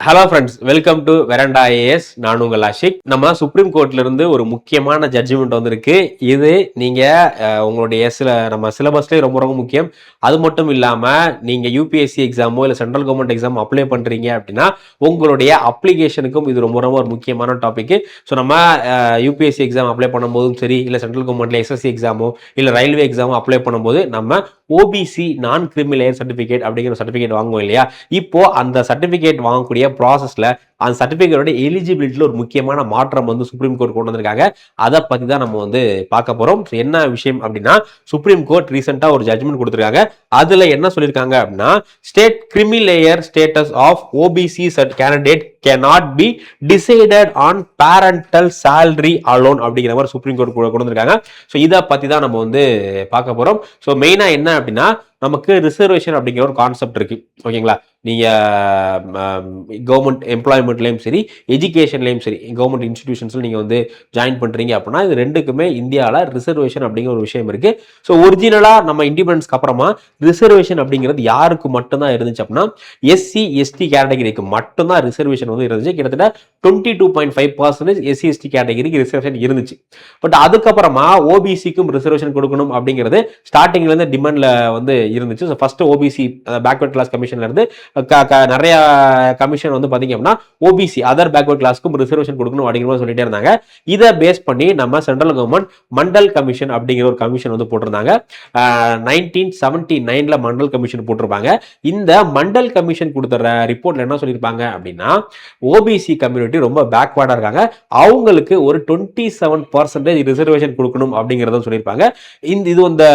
Hello friends, welcome to Veranda IAS. நான் உங்கள் ஆஷிக். நம்ம சுப்ரீம் கோர்ட்ல இருந்து ஒரு முக்கியமான ஜட்ஜ்மெண்ட் வந்திருக்கு. இது நீங்க உங்களுடைய நம்ம சிலபஸ்லேயே ரொம்ப ரொம்ப முக்கியம். அது மட்டும் இல்லாம நீங்க யூபிஎஸ்சி எக்ஸாமோ இல்லை சென்ட்ரல் கவர்மெண்ட் எக்ஸாம் அப்ளை பண்றீங்க அப்படின்னா உங்களுடைய அப்ளிகேஷனுக்கும் இது ரொம்ப ரொம்ப ஒரு முக்கியமான டாபிக். ஸோ நம்ம யூபிஎஸ்சி எக்ஸாம் அப்ளை பண்ணும்போதும் சரி, இல்லை சென்ட்ரல் கவர்மெண்ட்ல எஸ்எஸ்சி எக்ஸாமோ இல்லை ரயில்வே எக்ஸாமோ அப்ளை பண்ணும்போது நம்ம ஓபிசி நான் கிரிமி லேயர் சர்டிஃபிகேட் அப்படிங்கிற சர்டிஃபிகேட் வாங்குவோம் இல்லையா? இப்போ அந்த சர்டிஃபிகேட் வாங்கக்கூடிய ப்ராசஸ்ல அந்த சர்டிஃபிகேட்டோட எலிஜிபிலிட்டியில் ஒரு முக்கியமான மாற்றம் வந்து சுப்ரீம் கோர்ட் கொண்டு வந்திருக்காங்க. அதை பத்தி தான் நம்ம வந்து பார்க்க போறோம். என்ன விஷயம் அப்படின்னா, சுப்ரீம் கோர்ட் ரீசெண்டா ஒரு ஜட்ஜ்மெண்ட் கொடுத்திருக்காங்க. அதுல என்ன சொல்லியிருக்காங்க அப்படின்னா, state creamy layer status of OBC candidate cannot be decided on parental salary alone அப்படிங்கிற மாதிரி சுப்ரீம் கோர்ட் கொண்டு வந்திருக்காங்க. ஸோ இதை பத்தி தான் நம்ம வந்து பார்க்க போறோம். ஸோ மெயினா என்ன அப்படின்னா, நமக்கு ரிசர்வேஷன் அப்படிங்கிற ஒரு கான்செப்ட் இருக்கு. ஓகேங்களா? நீங்க கவர்மெண்ட் எம்ப்ளாய்மெண்ட்லயும் சரி, எஜுகேஷன்லயும் சரி, கவர்மெண்ட் இன்ஸ்டிடியூஷன்ஸ்ல நீங்க வந்து ஜாயின் பண்றீங்க அப்படின்னா இது ரெண்டுக்குமே இந்தியாவில் ரிசர்வேஷன் அப்படிங்கிற ஒரு விஷயம் இருக்கு. ஸோ ஒரிஜினலா நம்ம இண்டிபெண்டன்ஸ்க்கு அப்புறமா ரிசர்வேஷன் அப்படிங்கிறது யாருக்கு மட்டும்தான் இருந்துச்சு அப்படின்னா, எஸ்சி எஸ்டி கேட்டகரிக்கு மட்டும்தான் ரிசர்வேஷன் வந்து இருந்துச்சு. கிட்டத்தட்ட 22.5% எஸ்சி எஸ்டி கேட்டகரிக்கு ரிசர்வேஷன் இருந்துச்சு. பட் அதுக்கப்புறமா ஓபிசிக்கும் ரிசர்வேஷன் கொடுக்கணும் அப்படிங்கிறது ஸ்டார்டிங்ல இருந்து டிமாண்ட்ல வந்து இருந்துச்சு. ஃபர்ஸ்ட் ஓபிசி பேக்வர்ட் கிளாஸ் கமிஷன்ல இருந்து நிறைய கமிஷன் வந்து பாத்தீங்க அப்படின்னா ஓபிசி அதர் பேக்வர்ட் கிளாஸ்க்கும் ரிசர்வேஷன் கொடுக்கணும் அப்படிங்கிற மாதிரி சொல்லிட்டே இருந்தாங்க. இதை பேஸ் பண்ணி நம்ம சென்ட்ரல் கவர்மெண்ட் மண்டல் கமிஷன் அப்படிங்கிற ஒரு கமிஷன் வந்து போட்டிருந்தாங்க. 1979ல மண்டல் கமிஷன் போட்டிருப்பாங்க. இந்த மண்டல் கமிஷன் கொடுத்துற ரிப்போர்ட்ல என்ன சொல்லியிருப்பாங்க அப்படின்னா, ஓபிசி கம்யூனிட்டி ரொம்ப பேக்வர்டா இருக்காங்க, அவங்களுக்கு ஒரு 27% ரிசர்வேஷன் கொடுக்கணும் அப்படிங்கறத சொல்லியிருப்பாங்க. இது இந்த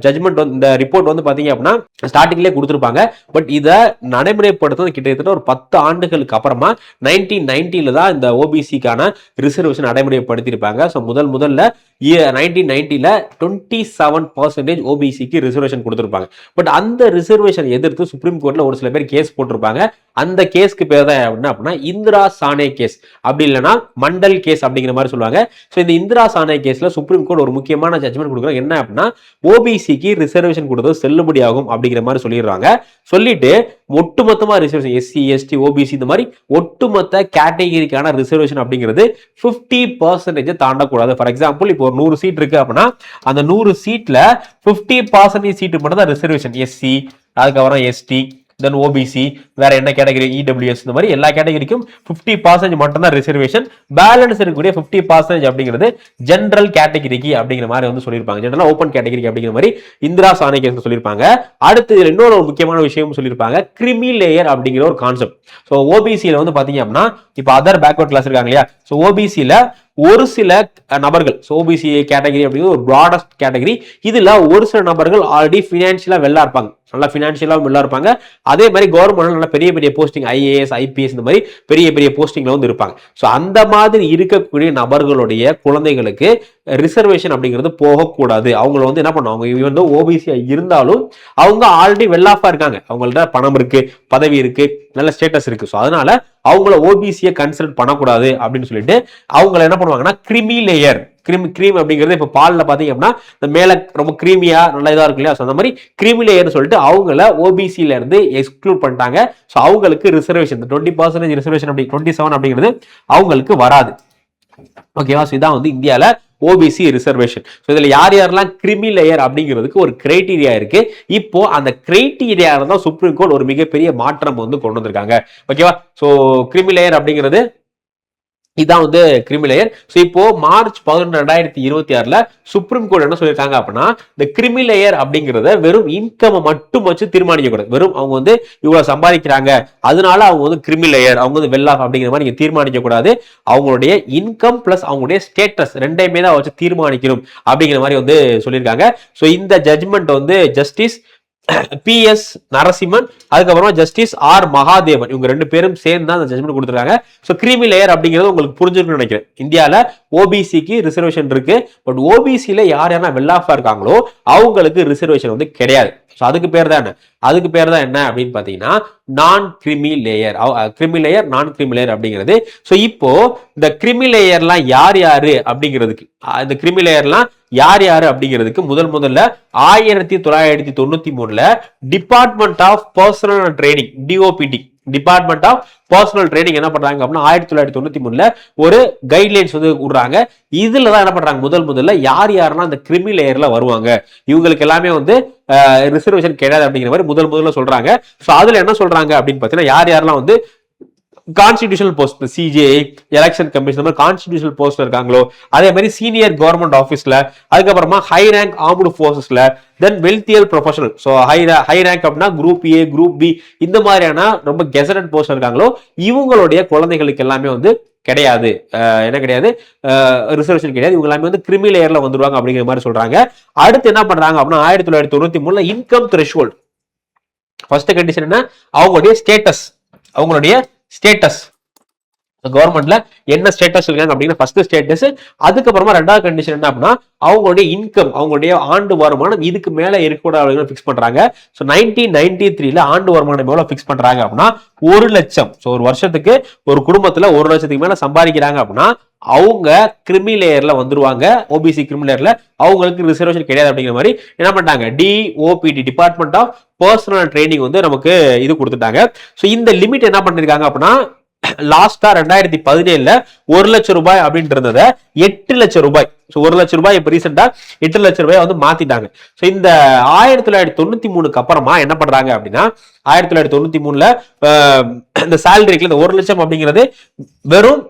ஜட்ஜ்மெண்ட் இந்த ரிப்போர்ட் வந்து பாத்தீங்க அப்படின்னா ஸ்டார்டிங்லேயே கொடுத்துருப்பாங்க. பட் இதை நடைமுறைப்படுத்துறது கிட்டத்தட்ட ஒரு 10 ஆண்டுகளுக்கு அப்புறமா 1990ல தான் இந்த ஓபிசிக்கான ரிசர்வேஷன் நடைமுறைப்படுத்தியிருப்பாங்க. ஸோ முதல்ல 1990ல 27% ஓபிசிக்கு ரிசர்வேஷன் கொடுத்துருப்பாங்க. பட் அந்த ரிசர்வேஷன் எதிர்த்து சுப்ரீம் கோர்ட்ல ஒரு சில பேர் கேஸ் போட்டிருப்பாங்க. அந்த கேஸ்க்கு பேர் தான் அப்படின்னா இந்திரா சானே கேஸ், அப்படி இல்லைன்னா மண்டல் கேஸ் அப்படிங்கிற மாதிரி சொல்லுவாங்க. ஸோ இந்த இந்திரா சானே கேஸ்ல சுப்ரீம் கோர்ட் ஒரு முக்கியமான ஜட்ஜ்மெண்ட் கொடுக்குறாங்க. என்ன அப்படின்னா, ஓபிசிக்கு ரிசர்வேஷன் கொடுத்தது செல்லுபடியாகும் அப்படிங்கிற மாதிரி சொல்லிடுறாங்க. சொல்லிட்டு ஒட்டுமொத்தமா ரிசர்வேஷன் எஸ்சி எஸ்டி ஓபிசி இந்த மாதிரி ஒட்டுமொத்த கேட்டகரிக்கான ரிசர்வேஷன் அப்படிங்கிறது 50% தாண்டக்கூடாது. ஃபார் எக்ஸாம்பிள், இப்போ ஒரு 100 சீட் இருக்கு அப்படின்னா அந்த 100 சீட்ல 50% சீட்டு மட்டும் தான் ரிசர்வேஷன். எஸ்சி, அதுக்கப்புறம் எஸ்டி, தென் ஓபிசி, வேற என்ன கேட்டகரி, இடபிள்யூஎஸ், இந்த மாதிரி எல்லா கேட்டகரிக்கும் 50% மட்டும் தான் ரிசர்வேஷன். பேலன்ஸ் இருக்கக்கூடிய 50% அப்படிங்கிறது ஜெனரல் கேட்டகரிக்கு அப்படிங்கிற மாதிரி வந்து சொல்லியிருப்பாங்க. ஜெனரல் ஓப்பன் கேட்டகரி அப்படிங்கிற மாதிரி இந்திரா சானே கேஸ் சொல்லியிருப்பாங்க. அடுத்து இன்னொரு முக்கியமான விஷயம் சொல்லியிருப்பாங்க, கிரிமி லேயர் அப்படிங்கிற ஒரு கான்செப்ட். ஸோ ஓபிசியில வந்து பாத்தீங்க அப்படின்னா, இப்போ அதர் பேக்வர்ட் கிளாஸ் இருக்காங்க இல்லையா? ஸோ ஓபிசியில ஒரு சில நபர்கள், ஓபிசி கேட்டகரி அப்படிங்கிறது ஒரு ப்ராடஸ்ட் கேட்டகரி. இதுல ஒரு சில நபர்கள் ஆல்ரெடி பினான்சியலா வெள்ளா இருப்பாங்க, நல்லா பினான்சியலா வெள்ளா இருப்பாங்க. அதே மாதிரி கவர்மெண்ட் நல்ல பெரிய பெரிய போஸ்டிங், ஐஏஎஸ், ஐபிஎஸ், இந்த மாதிரி பெரிய பெரிய போஸ்டிங்ல வந்து இருப்பாங்க. ஸோ அந்த மாதிரி இருக்கக்கூடிய நபர்களுடைய குழந்தைகளுக்கு ரிசர்வேஷன் அப்படிங்கிறது போகக்கூடாது. அவங்களை வந்து என்ன பண்ணுவாங்க, இவங்க வந்து ஓபிசியா இருந்தாலும் அவங்க ஆல்ரெடி வெல்லாஃபா இருக்காங்க, அவங்கள்ட்ட பணம் இருக்கு, பதவி இருக்கு, நல்ல ஸ்டேட்டஸ் இருக்கு. ஸோ அதனால அவங்கள ஓபிசியை கன்சிடர் பண்ணக்கூடாது அப்படின்னு சொல்லிட்டு அவங்களை என்ன பண்ணுவாங்கன்னா கிரிமி லேயர், கிரீம் அப்படிங்கிறது இப்போ பால்ல பாத்தீங்க அப்படின்னா இந்த மேல ரொம்ப கிரீமியா நல்லா இதா இருக்கு இல்லையா? அந்த மாதிரி கிரீமி லேயர் சொல்லிட்டு அவங்கள ஓபிசில இருந்து எக்ஸ்க்ளூட் பண்ணிட்டாங்க. ஸோ அவங்களுக்கு ரிசர்வேஷன் 20% ரிசர்வேஷன் அப்படி 27 அப்படிங்கிறது அவங்களுக்கு வராது. ஓகேவா? ஸோ இதான் வந்து இந்தியாவில் ஓபிசி ரிசர்வேஷன். ஸோ இதுல யார் யாரெல்லாம் கிரிமி லேயர் அப்படிங்கிறதுக்கு ஒரு கிரைட்டீரியா இருக்கு. இப்போ அந்த கிரைட்டீரியால தான் சுப்ரீம் கோர்ட் ஒரு மிகப்பெரிய மாற்றம் வந்து கொண்டு வந்திருக்காங்க. ஓகேவா? ஸோ கிரிமி லேயர் அப்படிங்கிறது இதான் வந்து கிரிமி லேயர். ஸோ இப்போ மார்ச் 11, 2026ல சுப்ரீம் கோர்ட் என்ன சொல்லியிருக்காங்க அப்படின்னா, இந்த கிரிமி லேயர் அப்படிங்கிறத வெறும் இன்கம் மட்டும் வச்சு தீர்மானிக்க கூடாது. வெறும் அவங்க வந்து இவ்வளவு சம்பாதிக்கிறாங்க அதனால அவங்க வந்து கிரிமி லேயர், அவங்க வந்து வெல் ஆஃப் அப்படிங்கிற மாதிரி நீங்க தீர்மானிக்க கூடாது. அவங்களுடைய இன்கம் பிளஸ் அவங்களுடைய ஸ்டேட்டஸ் ரெண்டையுமே தான் வச்சு தீர்மானிக்கணும் அப்படிங்கிற மாதிரி வந்து சொல்லியிருக்காங்க. ஸோ இந்த ஜட்ஜ்மெண்ட் வந்து ஜஸ்டிஸ் PS நரசிம்மன், அதுக்கப்புறமா ஜஸ்டிஸ் R மகாதேவன், இவங்க ரெண்டு பேரும் சேர்ந்து தான் அந்த ஜட்ஜ்மெண்ட் கொடுத்துருக்காங்க. ஸோ கிரிமி லேயர் அப்படிங்கிறது உங்களுக்கு புரிஞ்சிருக்குன்னு நினைக்கிறேன். இந்தியாவில் ஓபிசிக்கு ரிசர்வேஷன் இருக்கு. பட் ஓபிசியில யாரெல்லாம் வெல் ஆஃபா இருக்காங்களோ அவங்களுக்கு ரிசர்வேஷன் வந்து கிடையாது. ஸோ அதுக்கு பேர் தான் என்ன, அதுக்கு பேர் தான் என்ன அப்படின்னு பாத்தீங்கன்னா நான் கிரிமி லேயர், கிரிமி லேயர், நான் கிரிமி லேயர் அப்படிங்கிறது. ஸோ இப்போ இந்த கிரிமி லேயர்லாம் யார் யாரு அப்படிங்கிறதுக்கு, இந்த கிரிமி லேயர்லாம் யார் யாரு அப்படிங்கிறதுக்கு முதல்ல 1993ல department of personnel training, DOPT, department of personnel training என்ன பண்றாங்க அப்படின்னா 1993 ஒரு கைட்லைன்ஸ் வந்து விடுறாங்க. இதுலதான் என்ன பண்றாங்க முதல்ல யாரெல்லாம் அந்த கிரிமி லேயர்ல வருவாங்க, இவங்களுக்கு எல்லாமே வந்து ரிசர்வேஷன் கிடையாது அப்படிங்கிற மாதிரி முதல்ல சொல்றாங்க. சோ அதுல என்ன சொல்றாங்க அப்படின்னு பாத்தீங்கன்னா யாரெல்லாம் வந்து constitutional post, CJI, election commission, constitutional post இருக்காங்களோ, அதே மாதிரி சீனியர் கவர்மெண்ட் ஆபீஸ்ல, அதுக்கப்புறமா ஹை ரேங்க் ஆர்ம்டு போர்சஸ்ல, தென் வெல்த்தியல் ப்ரொஃபஷனல், ஸோ ஹை ரேங்க் அப்படின்னா குரூப் ஏ, குரூப் பி, இந்த மாதிரியான ரொம்ப கெசடட் போஸ்ட் இருக்காங்களோ இவங்களுடைய குழந்தைகளுக்கு எல்லாமே வந்து கிடையாது, என்ன கிடையாது, ரிசர்வேஷன் கிடையாது, இவங்க எல்லாமே வந்து கிரிமி லேயர்ல வந்துருவாங்க அப்படிங்கிற மாதிரி சொல்றாங்க. அடுத்து என்ன பண்றாங்க அப்படின்னா 1993 இன்கம் த்ரெஷ்ஹோல்ட். ஃபர்ஸ்ட் கண்டிஷன் என்ன, அவங்களுடைய ஸ்டேட்டஸ் கவர்மெண்ட்ல என்ன ஸ்டேட்டஸ் இருக்காங்க அப்படிங்கிற ஃபர்ஸ்ட் ஸ்டேட்டஸ். அதுக்கப்புறமா ரெண்டாவது கண்டிஷன் என்ன அப்படின்னா அவங்களுடைய இன்கம், அவங்களுடைய ஆண்டு வருமானம் இதுக்கு மேல இருக்கக்கூடாது பிக்ஸ் பண்றாங்க. ஸோ 1993 ஆண்டு வருமானம் எவ்வளவு பிக்ஸ் பண்றாங்க அப்படின்னா 1 லட்சம். ஸோ ஒரு வருஷத்துக்கு ஒரு குடும்பத்துல 1 லட்சத்துக்கு மேல சம்பாதிக்கிறாங்க அப்படின்னா அவங்க கிரிமி லேயர்ல வந்துருவாங்க. ஓபிசி கிரிமி லேயர்ல அவங்களுக்கு ரிசர்வேஷன் கிடையாது அப்படிங்கிற மாதிரி என்ன பண்ணிட்டாங்க, DOPT, department of personnel training வந்து நமக்கு இது கொடுத்துட்டாங்க. ஸோ இந்த லிமிட் என்ன பண்ணிருக்காங்க அப்படின்னா லாஸ்டா 2017 1 லட்சம் ரூபாய் அப்படின்னு இருந்ததை 8 லட்சம் ரூபாய், 1 லட்சம் ரூபாய் இப்ப ரீசெண்டா 8 லட்சம் ரூபாய் வந்து மாத்திட்டாங்க. சோ இந்த 1993 அப்புறமா என்ன பண்றாங்க அப்படின்னா 1993 இந்த சேலரிக்கு இந்த 1 லட்சம் அப்படிங்கிறது வெறும்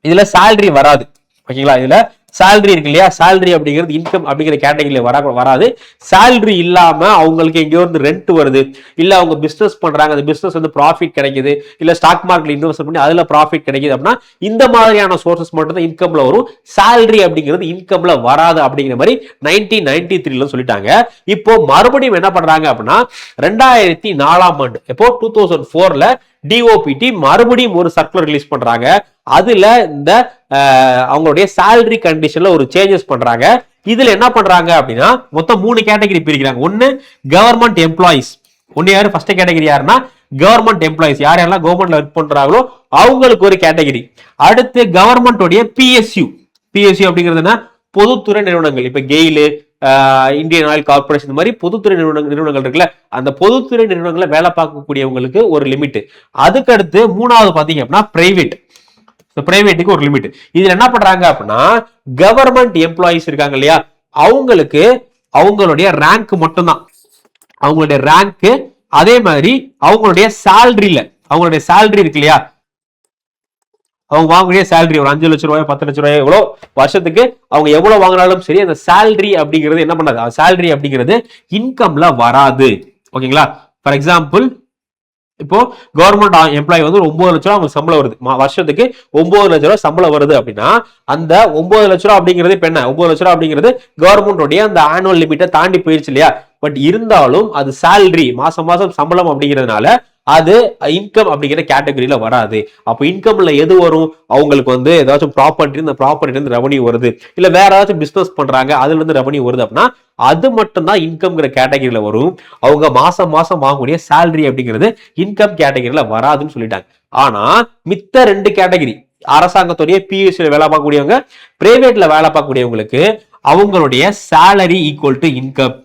இதுல சேலரி வராது. ஓகேங்களா, இதுல சேலரி இருக்கு இல்லையா, சேலரி அப்படிங்கிறது இன்கம் அப்படிங்கிற கேட்டகரியில வராது. சேலரி இல்லாம அவங்களுக்கு எங்கேயோ இருந்து ரெண்ட் வருது, இல்ல அவங்க பிசினஸ் பண்றாங்க, அந்த பிசினஸ் வந்து ப்ராஃபிட் கிடைக்குது, இல்ல ஸ்டாக் மார்க்கெட்ல இன்வெஸ்ட் பண்ணி அதுல ப்ராஃபிட் கிடைக்குது அப்படின்னா இந்த மாதிரியான சோர்சஸ் மட்டும் தான் இன்கம்ல வரும். சேலரி அப்படிங்கிறது இன்கம்ல வராது அப்படிங்கிற மாதிரி 1993 சொல்லிட்டாங்க. இப்போ மறுபடியும் என்ன பண்றாங்க அப்படின்னா 2004 இப்போ 2004 டிஓபிடி மறுபடியும் ஒரு சர்க்குலர் ரிலீஸ் பண்றாங்க. அதுல இந்த அவங்களுடைய சேலரி கண்டிஷன்ல ஒரு சேஞ்சஸ் பண்றாங்க. இதுல என்ன பண்றாங்க அப்படின்னா மொத்தம் 3 கேட்டகரி பிரிக்கிறாங்க. ஒன்னு கவர்மெண்ட் எம்ப்ளாயிஸ், ஒன்னு யாரு ஃபர்ஸ்ட் கேட்டகரி யாருன்னா கவர்மெண்ட் எம்ப்ளாயிஸ், யாரெல்லாம் கவர்மெண்ட்ல ஒர்க் பண்றாங்களோ அவங்களுக்கு ஒரு கேட்டகரி. அடுத்து கவர்மெண்ட் உடைய பிஎஸ்யூ அப்படிங்கிறது என்ன, பொதுத்துறை நிறுவனங்கள், இப்ப கெயிலு, இந்தியன் ஆயில் கார்பரேஷன், இந்த மாதிரி பொதுத்துறை நிறுவனங்கள் இருக்குல்ல, அந்த பொதுத்துறை நிறுவனங்களை வேலை பார்க்கக்கூடியவங்களுக்கு ஒரு லிமிட். அதுக்கடுத்து மூணாவது பாத்தீங்க அப்படின்னா பிரைவேட்டுக்கு ஒரு லிமிட். இதுல என்ன பண்றாங்க அப்படின்னா கவர்மெண்ட் எம்ப்ளாயிஸ் இருக்காங்க இல்லையா, அவங்களுக்கு அவங்களுடைய ரேங்க் மட்டும்தான், அவங்களுடைய ரேங்க், அதே மாதிரி அவங்களுடைய சேலரி இருக்கு இல்லையா, அவங்க வாங்கக்கூடிய சேலரி ஒரு 5 லட்சம் ரூபாய் 10 லட்சம் ரூபாய் எவ்வளவு வருஷத்துக்கு அவங்க எவ்வளவு வாங்கினாலும் சரி, அந்த சேலரி அப்படிங்கிறது என்ன பண்ணாது, சேலரி அப்படிங்கிறது இன்கம்ல வராது. ஓகேங்களா, ஃபார் எக்ஸாம்பிள் இப்போ கவர்மெண்ட் எம்ப்ளாயி வந்து 9 லட்சம் ரூபாய் அவங்க சம்பளம் வருது, வருஷத்துக்கு 9 லட்சம் ரூபாய் சம்பளம் வருது அப்படின்னா அந்த 9 லட்சம் ரூபாய் அப்படிங்கிறது இப்ப என்ன, 9 லட்சம் ரூபாய் அப்படிங்கிறது கவர்மெண்டோடைய அந்த ஆனுவல் லிமிட்டை தாண்டி போயிருச்சு இல்லையா. பட் இருந்தாலும் அது சேலரி, மாசம் சம்பளம் அப்படிங்கிறதுனால அது இன்கம் அப்படிங்கிற கேட்டகரியில வராது. அப்போ இன்கம்ல எது வரும், அவங்களுக்கு வந்து ஏதாச்சும் ப்ராப்பர்ட்டி, இந்த ப்ராப்பர்ட்டி இருந்து ரெவன்யூ வருது, இல்ல வேற ஏதாச்சும் பிசினஸ் பண்றாங்க அதுல இருந்து ரெவன்யூ வருது அப்படின்னா அது மட்டும் தான் இன்கம்ங்கிற கேட்டகரியில வரும். அவங்க மாசம் வாங்கக்கூடிய சேலரி அப்படிங்கிறது இன்கம் கேட்டகரியில வராதுன்னு சொல்லிட்டாங்க. ஆனா மித்த 2 கேட்டகரி, அரசாங்கத்துடைய பிஎஸ்சில வேலை பார்க்கக்கூடியவங்க, பிரைவேட்ல வேலை பார்க்கக்கூடியவங்களுக்கு அவங்களுடைய சேலரி ஈக்குவல் டு இன்கம்,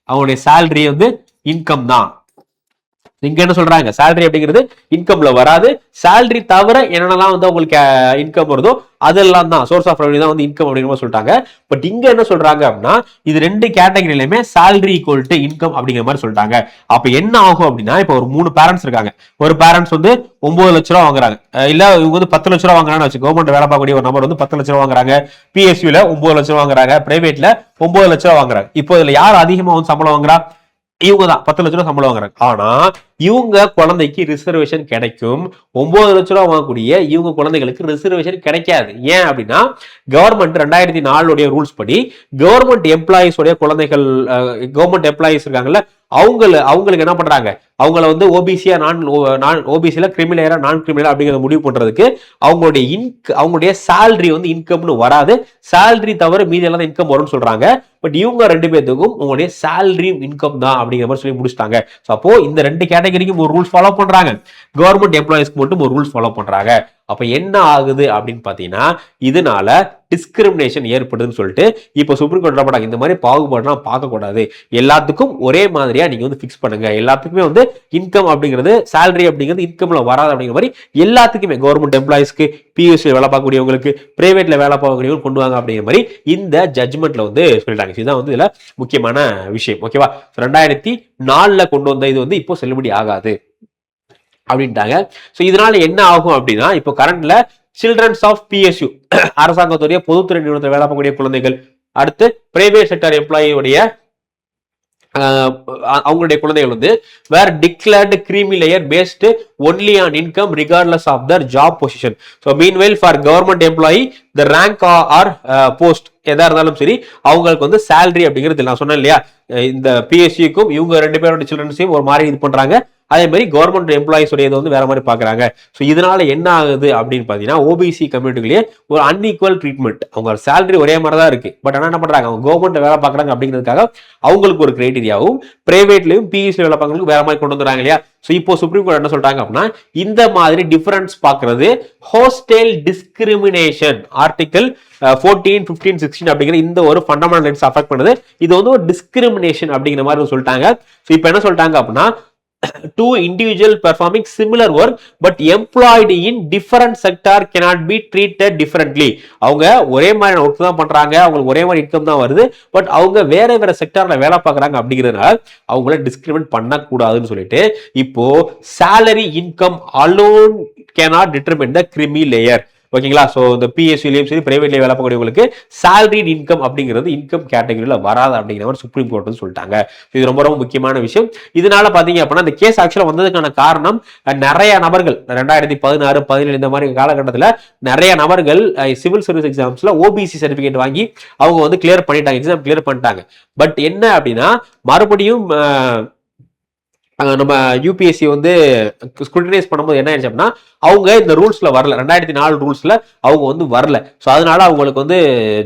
அவங்களுடைய சேலரி வந்து இன்கம் தான். இங்க என்ன சொல்றாங்க, சேலரி அப்படிங்கிறது இன்கம்ல வராது, சேலரி தவிர என்னென்னலாம் வந்து உங்களுக்கு இன்கம் வருதோ அதெல்லாம் தான் சோர்ஸ் ஆஃப் ரெவன்யூ தான் வந்து இன்கம் அப்படிங்கிற மாதிரி சொல்லிட்டாங்க. பட் இங்க என்ன சொல்றாங்க அப்படின்னா இது 2 கேட்டகரியிலுமே சேலரி ஈக்குவல் டு இன்கம் அப்படிங்கிற மாதிரி சொல்லிட்டாங்க. அப்ப என்ன ஆகும் அப்படின்னா இப்போ ஒரு 3 பேரண்ட்ஸ் இருக்காங்க, ஒரு பேரண்ட்ஸ் வந்து 9 லட்ச ரூபா வாங்குறாங்க, இல்ல இவங்க வந்து 10 லட்ச ரூபா வாங்குறாங்கன்னு வச்சு, கவர்மெண்ட் வேலை பார்க்கக்கூடிய ஒரு நபர் வந்து 10 லட்ச ரூபா வாங்குறாங்க, பிஎஸ்யூல 9 லட்ச ரூபா வாங்குறாங்க, பிரைவேட்ல 9 லட்ச ரூபா வாங்குறாங்க. இப்போ இதுல யார் அதிகமா வந்து சம்பளம் வாங்குறா, இவங்க தான் 10 லட்ச ரூபா சம்பளம் வாங்குறாங்க. ஆனா இவங்க குழந்தைக்கு ரிசர்வேஷன் கிடைக்கும், 9 லட்ச ரூபா வாங்கக்கூடிய இவங்க குழந்தைகளுக்கு ரிசர்வேஷன் கிடைக்காது. ஏன் அப்படின்னா கவர்மெண்ட் 2004 ரூல்ஸ் படி கவர்மெண்ட் எம்ப்ளாயிஸ் உடைய குழந்தைகள், கவர்மெண்ட் எம்ப்ளாயிஸ் இருக்காங்கல்ல, அவங்களுக்கு என்ன பண்றாங்க, அவங்கள வந்து ஓபிசியா நான் ஓபிசில கிரிமினலா நான் கிரிமினல் அப்படிங்கறத முடிவு பண்றதுக்கு அவங்களுடைய சேலரி வந்து இன்கம்னு வராது, சேலரி தவிர மீதி எல்லாம் இன்கம் வரும்னு சொல்றாங்க. பட் இவங்க 2 பேத்துக்கும் உங்களுடைய சேலரி இன்கம் தான் அப்படிங்கிற மாதிரி சொல்லி முடிச்சிட்டாங்க. அப்போ இந்த 2 கேட்டகரிக்கும் ஒரு ரூல்ஸ் ஃபாலோ பண்றாங்க, கவர்மெண்ட் எம்ப்ளாயிஸ்க்கு மட்டும் ஒரு ரூல்ஸ் ஃபாலோ பண்றாங்க. அப்ப என்ன ஆகுது அப்படின்னு பாத்தீங்கன்னா இதனால டிஸ்கிரிமினேஷன் ஏற்படுதுன்னு சொல்லிட்டு இப்போ சுப்ரீம் கோர்ட் என்ன இந்த மாதிரி பாகுபாடுலாம் பார்க்கக்கூடாது, எல்லாத்துக்கும் ஒரே மாதிரியா நீங்க வந்து ஃபிக்ஸ் பண்ணுங்க, எல்லாத்துக்குமே வந்து இன்கம் அப்படிங்கிறது சேலரி அப்படிங்கிறது இன்கம்ல வராது அப்படிங்கிற மாதிரி எல்லாத்துக்குமே கவர்மெண்ட் எம்ப்ளாயிஸ்க்கு, பிஎஸ்சி வேலை பார்க்கக்கூடியவங்களுக்கு, பிரைவேட்ல வேலை பார்க்கக்கூடியவங்க கொண்டு வாங்க அப்படிங்கிற மாதிரி இந்த ஜட்ஜ்மெண்ட்ல வந்து சொல்லிட்டாங்க. இதுதான் வந்து இதுல முக்கியமான விஷயம். ஓகேவா? 2004 கொண்டு வந்த இது வந்து இப்போ செல்லுபடி ஆகாது அப்படின்ட்டாங்க. ஸோ இதனால என்ன ஆகும் அப்படின்னா, இப்போ கரண்ட்ல சில்ட்ரன்ஸ் ஆஃப் பிஎஸ்யூ அரசாங்கத்துடைய பொதுத்துறை நிறுவனத்தில் வேலை பார்க்கக்கூடிய குழந்தைகள், அடுத்து பிரைவேட் செக்டர் எம்ப்ளாயியுடைய அவங்களுடைய குழந்தைகள் வந்து were declared creamy layer based only on income regardless of their job position. So meanwhile for government employee the rank or post எதா இருந்தாலும் சரி அவங்களுக்கு வந்து சேலரி அப்படிங்கிறது நான் சொன்னேன் இல்லையா, இந்த பிஎஸ்சிக்கும் இவங்க 2 பேரோட சில்ட்ரன்ஸையும் ஒரு மாதிரி இது பண்றாங்க, அதே மாதிரி கவர்மெண்ட் எம்ப்ளாயிஸ் உடைய வந்து வேற மாதிரி பாக்குறாங்க. ஸோ இதனால என்ன ஆகுது அப்படின்னு பாத்தீங்கன்னா, ஓபிசி கம்யூனிட்டிலேயே ஒரு அன்இக்குவல் ட்ரீட்மெண்ட். அவங்க சேலரி ஒரே மாதிரி தான் இருக்கு, பட் ஆனா என்ன பண்றாங்க, அவங்க கவர்மெண்ட் வேலை பார்க்கறாங்க அப்படிங்கிறதுக்காக அவங்களுக்கு ஒரு கிரைட்டீரியாவும் பிரைவேட்லயும் பிஎஸ்சி வேலை பார்க்கறதுக்கு வேற மாதிரி கொண்டு வந்துறாங்க இல்லையா. ஸோ இப்போ சுப்ரீம் கோர்ட் என்ன சொல்றாங்க அப்படின்னா, இந்த மாதிரி டிஃபரன்ஸ் பாக்குறது ஹோஸ்டைல் டிஸ்கிரிமினேஷன் ஆர்டிகல் 14, 15, 16 அப்படிங்கிற இந்த ஒரு ஃபண்டமெண்டல் ரைட்ஸ் அஃபெக்ட் பண்ணுது. இது வந்து ஒரு டிஸ்கிரிமினேஷன் அப்படிங்கிற மாதிரி சொல்லிட்டாங்க. ஸோ இப்போ என்ன சொல்லிட்டாங்க அப்படின்னா, two individual performing similar work but employed in different sector cannot be treated differently. அவங்க ஒரே மாதிரி ஒர்க் தான் பண்றாங்க, அவங்களுக்கு ஒரே மாதிரி இன்கம் தான் வருது, பட் அவங்க வேற வேற செக்டார்ல வேலை பார்க்கறாங்க அப்படிங்கிறதுனால அவங்கள டிஸ்கிரிமினேட் பண்ணக்கூடாதுன்னு சொல்லிட்டு இப்போ salary income alone cannot determine the creamy layer. ஓகேங்களா? ஸோ இந்த பிஎஸ்சிலையும் சரி பிரைவேட்லேயே வேலை பார்க்கக்கூடியவங்களுக்கு சேலரி இன்கம் அப்படிங்கிறது இன்கம் கேட்டகரியில் வராது அப்படிங்கிற மாதிரி சுப்ரீம் கோர்ட் வந்து சொல்லிட்டாங்க. இது ரொம்ப ரொம்ப முக்கியமான விஷயம். இதனால பாத்தீங்க அப்படின்னா இந்த கேஸ் ஆக்சுவலாக வந்ததுக்கான காரணம், நிறைய நபர்கள் 2016, 17 இந்த மாதிரி காலகட்டத்தில் நிறைய நபர்கள் சிவில் சர்வீஸ் எக்ஸாம்ஸ்ல ஓபிசி சர்டிபிகேட் வாங்கி அவங்க வந்து கிளியர் பண்ணிட்டாங்க, எக்ஸாம் கிளியர் பண்ணிட்டாங்க. பட் என்ன அப்படின்னா மறுபடியும் நம்ம யூபிஎஸ்சி வந்து ஸ்க்ரூட்டினைஸ் பண்ணும்போது என்ன ஆயிடுச்சு அப்படின்னா, அவங்க இந்த ரூல்ஸ்ல வரல, 2004 ரூல்ஸ்ல அவங்க வந்து வரல. ஸோ அதனால அவங்களுக்கு வந்து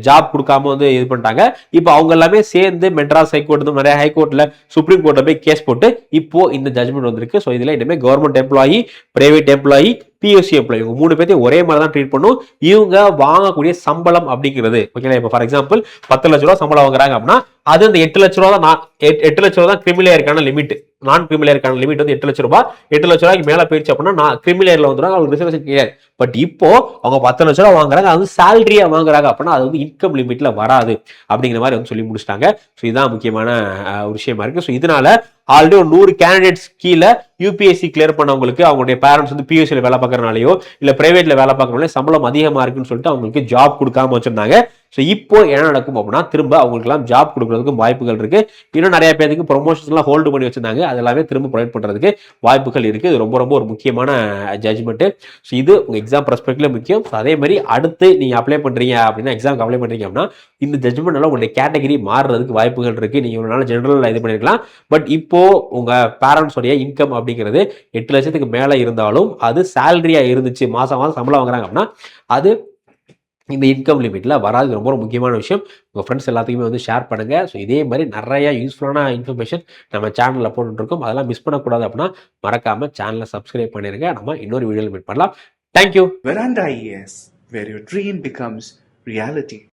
ஜாப் கொடுக்காம வந்து இது பண்ணிட்டாங்க. இப்போ அவங்க எல்லாமே சேர்ந்து மெட்ராஸ் ஹைகோர்ட் நிறைய ஹைகோர்ட்ல சுப்ரீம் கோர்ட்ல போய் கேஸ் போட்டு இப்போ இந்த ஜட்மெண்ட் வந்திருக்கு. ஸோ இதுல இனிமே government employee, private employee, BSc employee இவங்க 3 பேர்த்தையும் ஒரே மாதிரி தான் ட்ரீட் பண்ணும். இவங்க வாங்கக்கூடிய சம்பளம் அப்படிங்கிறது ஓகேங்களா, இப்போ ஃபார் எக்ஸாம்பிள் 10 லட்ச ரூபா சம்பளம் வாங்குறாங்க அப்படின்னா அது அந்த 8 லட்ச ரூபா தான் 8 லட்ச ரூபா தான் கிரிமிலேயருக்கான லிமிட். நான் கிரிமிலேயருக்கான லிமிட் வந்து 8 லட்ச ரூபாய். 8 லட்ச ரூபாய்க்கு மேல போயிடுச்சு அப்படின்னா கிரிமிலேயர்ல வந்துடும், அவங்களுக்கு ரிசர்வேஷன் கிடையாது. பட் இப்போ அவங்க 10 லட்ச ரூபா வாங்குறாங்க, அது சேலரியா வாங்குறாங்க அப்படின்னா அது வந்து இன்கம் லிமிட்ல வராது அப்படிங்கிற மாதிரி வந்து சொல்லி முடிச்சிட்டாங்க. ஸோ இதுதான் முக்கியமான ஒரு விஷயமா இருக்கு. ஸோ இதனால ஆல்ரெடி ஒரு 100 கேண்டிடேட்ஸ் கீழே யூபிஎஸ்சி கிளியர் பண்ணவங்களுக்கு அவங்களுடைய பேரண்ட்ஸ் வந்து பிஎஸ்சியில் வேலை பார்க்கறனாலையோ இல்ல பிரைவேட்ல வேலை பார்க்கறனாலே சம்பளம் அதிகமா இருக்குன்னு சொல்லிட்டு அவங்களுக்கு ஜாப் கொடுக்காம வச்சிருந்தாங்க. ஸோ இப்போ என்ன நடக்கும் அப்படின்னா, திரும்ப அவங்களுக்கு எல்லாம் ஜாப் கொடுக்கறதுக்கு வாய்ப்புகள் இருக்கு. இன்னும் நிறைய பேருக்கு ப்ரொமோஷன்ஸ் எல்லாம் ஹோல்டு பண்ணி வச்சிருந்தாங்க, அது எல்லாமே திரும்ப ப்ரொவைட் பண்றதுக்கு வாய்ப்புகள் இருக்கு. இது ரொம்ப ரொம்ப ஒரு முக்கியமான ஜட்ஜ்மெண்ட். ஸோ இது உங்க எக்ஸாம் பெர்ஸ்பெக்டிவ்ல முக்கியம். அதே மாதிரி அடுத்து நீங்க அப்ளை பண்றீங்க அப்படின்னா, எக்ஸாம் அப்ளை பண்றீங்க அப்படின்னா இந்த ஜட்ஜ்மெண்ட் எல்லாம் உங்களுடைய கேட்டகரி மாறுறதுக்கு வாய்ப்புகள் இருக்கு. நீங்க ஒரு நாள் ஜெனரல் இது பண்ணிருக்கலாம், பட் இப்போ உங்க பேரண்ட்ஸ் உடைய இன்கம் அப்படிங்கிறது 8 லட்சத்துக்கு மேல இருந்தாலும் அது சேலரியா இருந்துச்சு, மாசம் மாசம் சம்பளம் வாங்குறாங்க அப்படின்னா அது இந்த இன்கம் லிமிட்ல வராது. ரொம்ப ரொம்ப முக்கியமான விஷயம். உங்க ஃப்ரெண்ட்ஸ் எல்லாத்துக்குமே வந்து ஷேர் பண்ணுங்க. ஸோ இதே மாதிரி நிறைய யூஸ்ஃபுல்லான இன்ஃபர்மேஷன் நம்ம சேனல்ல போட்டுருக்கோம், அதெல்லாம் மிஸ் பண்ணக்கூடாது அப்படின்னா மறக்காம சேனலை சப்ஸ்கிரைப் பண்ணிருங்க. நம்ம இன்னொரு வீடியோவில் மீட் பண்ணலாம். Thank you. Veranda IAS, where your dream becomes reality.